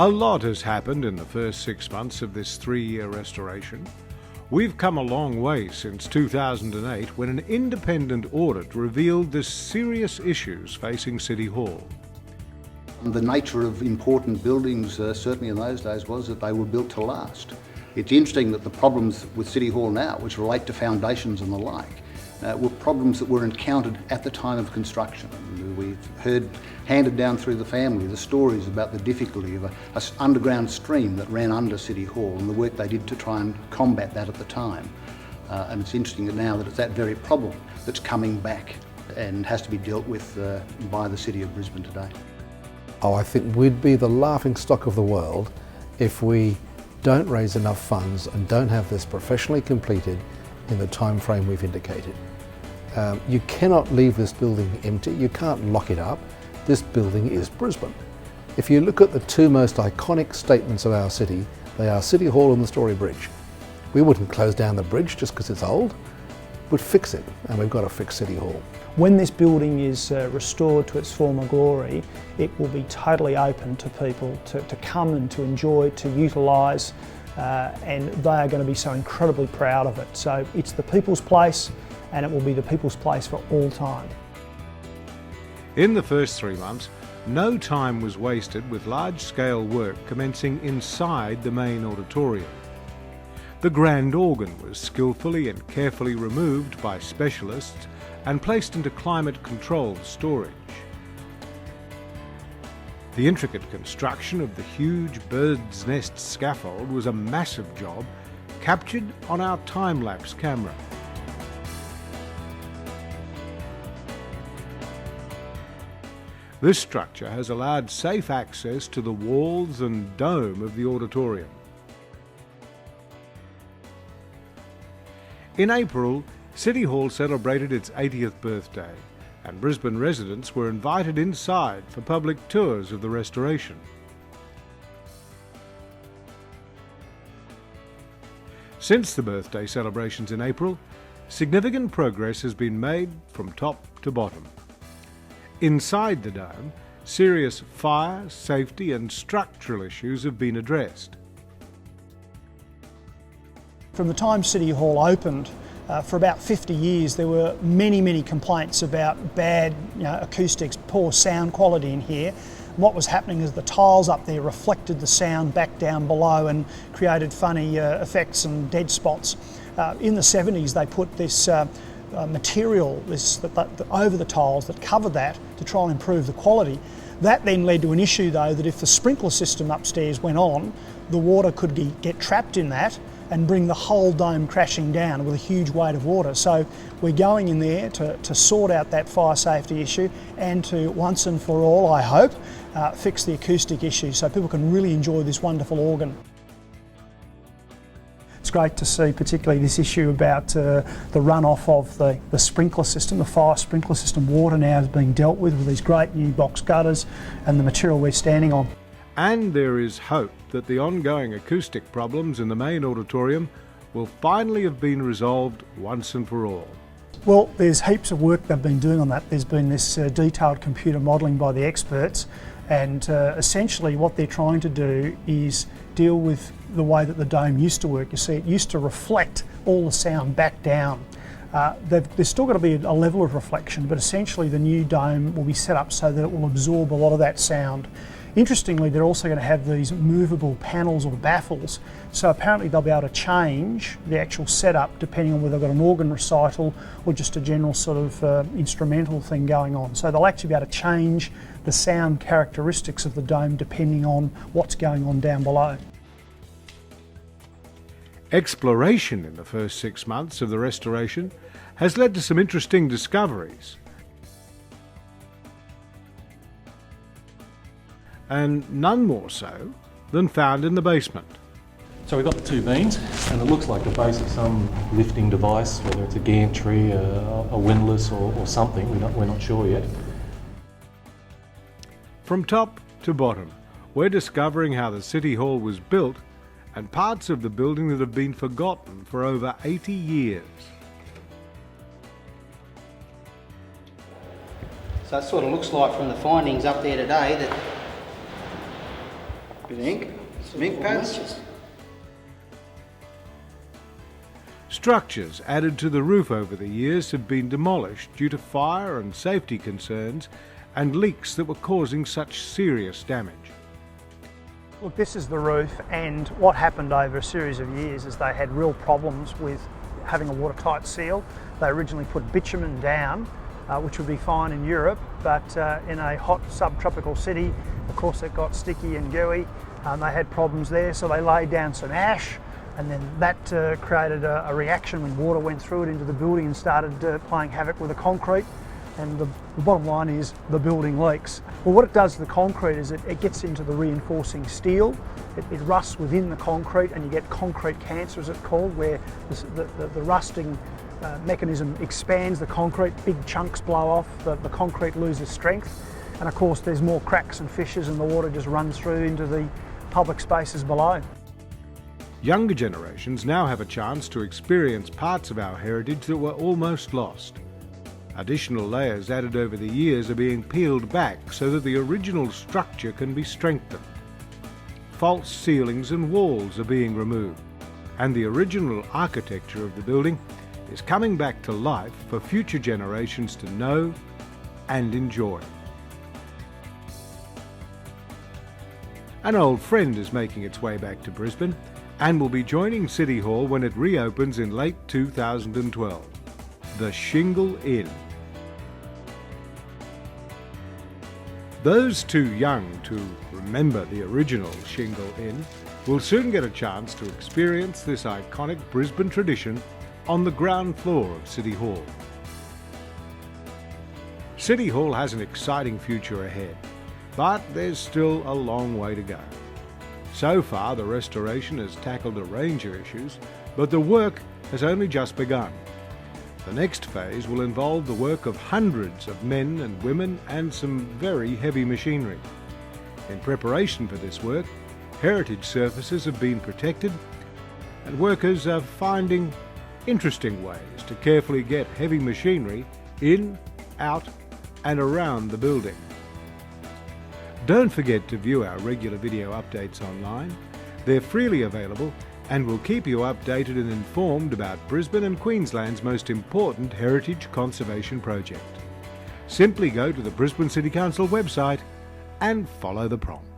A lot has happened in the first 6 months of this 3-year restoration. We've come a long way since 2008, when an independent audit revealed the serious issues facing City Hall. The nature of important buildings, certainly in those days, was that they were built to last. It's interesting that the problems with City Hall now, which relate to foundations and the like, were problems that were encountered at the time of construction. We've heard, handed down through the family, the stories about the difficulty of an underground stream that ran under City Hall and the work they did to try and combat that at the time. And it's interesting that now that it's that very problem that's coming back and has to be dealt with by the City of Brisbane today. Oh, I think we'd be the laughing stock of the world if we don't raise enough funds and don't have this professionally completed in the time frame we've indicated. You cannot leave this building empty, you can't lock it up. This building is Brisbane. If you look at the two most iconic statements of our city, they are City Hall and the Story Bridge. We wouldn't close down the bridge just because it's old, we'd fix it, and we've got to fix City Hall. When this building is restored to its former glory, it will be totally open to people to come and to enjoy, to utilise, and they are going to be so incredibly proud of it. So it's the people's place, and it will be the people's place for all time. In the first 3 months, no time was wasted with large-scale work commencing inside the main auditorium. The grand organ was skillfully and carefully removed by specialists and placed into climate-controlled storage. The intricate construction of the huge bird's nest scaffold was a massive job, captured on our time-lapse camera. This structure has allowed safe access to the walls and dome of the auditorium. In April, City Hall celebrated its 80th birthday, and Brisbane residents were invited inside for public tours of the restoration. Since the birthday celebrations in April, significant progress has been made from top to bottom. Inside the dome, serious fire, safety and structural issues have been addressed. From the time City Hall opened, for about 50 years there were many complaints about bad acoustics, poor sound quality in here. And what was happening is the tiles up there reflected the sound back down below and created funny effects and dead spots. In the 70s they put this material over the tiles that covered that to try and improve the quality. That then led to an issue though, that if the sprinkler system upstairs went on, the water could get trapped in that and bring the whole dome crashing down with a huge weight of water. So we're going in there to sort out that fire safety issue and to once and for all, I hope, fix the acoustic issue so people can really enjoy this wonderful organ. It's great to see particularly this issue about the runoff of the sprinkler system, the fire sprinkler system. Water now is being dealt with these great new box gutters and the material we're standing on. And there is hope that the ongoing acoustic problems in the main auditorium will finally have been resolved once and for all. Well, there's heaps of work they've been doing on that. There's been this detailed computer modelling by the experts, and essentially what they're trying to do is deal with the way that the dome used to work. You see, it used to reflect all the sound back down. There's still got to be a level of reflection, but essentially the new dome will be set up so that it will absorb a lot of that sound. Interestingly, they're also going to have these movable panels or baffles, so apparently they'll be able to change the actual setup depending on whether they've got an organ recital or just a general sort of instrumental thing going on. So they'll actually be able to change the sound characteristics of the dome depending on what's going on down below. Exploration in the first 6 months of the restoration has led to some interesting discoveries. And none more so than found in the basement. So we've got the two beams, and it looks like the base of some lifting device, whether it's a gantry, a windlass or something, we're not sure yet. From top to bottom, we're discovering how the City Hall was built and parts of the building that have been forgotten for over 80 years. So it sort of looks like from the findings up there today that Bit of ink, some ink pads. Structures added to the roof over the years have been demolished due to fire and safety concerns and leaks that were causing such serious damage. Look, this is the roof, and what happened over a series of years is they had real problems with having a watertight seal. They originally put bitumen down, which would be fine in Europe, but in a hot subtropical city, of course it got sticky and gooey. They had problems there, so they laid down some ash, and then that created a reaction when water went through it into the building and started playing havoc with the concrete. And the bottom line is the building leaks. Well, what it does to the concrete is it gets into the reinforcing steel. It rusts within the concrete, and you get concrete cancer, as it's called, where the rusting mechanism expands the concrete, big chunks blow off, the concrete loses strength, and of course there's more cracks and fissures, and the water just runs through into the public spaces below. Younger generations now have a chance to experience parts of our heritage that were almost lost. Additional layers added over the years are being peeled back so that the original structure can be strengthened. False ceilings and walls are being removed, and the original architecture of the building is coming back to life for future generations to know and enjoy. An old friend is making its way back to Brisbane and will be joining City Hall when it reopens in late 2012. The Shingle Inn. Those too young to remember the original Shingle Inn will soon get a chance to experience this iconic Brisbane tradition on the ground floor of City Hall. City Hall has an exciting future ahead, but there's still a long way to go. So far, the restoration has tackled a range of issues, but the work has only just begun. The next phase will involve the work of hundreds of men and women and some very heavy machinery. In preparation for this work, heritage surfaces have been protected, and workers are finding interesting ways to carefully get heavy machinery in, out, and around the building. Don't forget to view our regular video updates online. They're freely available and will keep you updated and informed about Brisbane and Queensland's most important heritage conservation project. Simply go to the Brisbane City Council website and follow the prompts.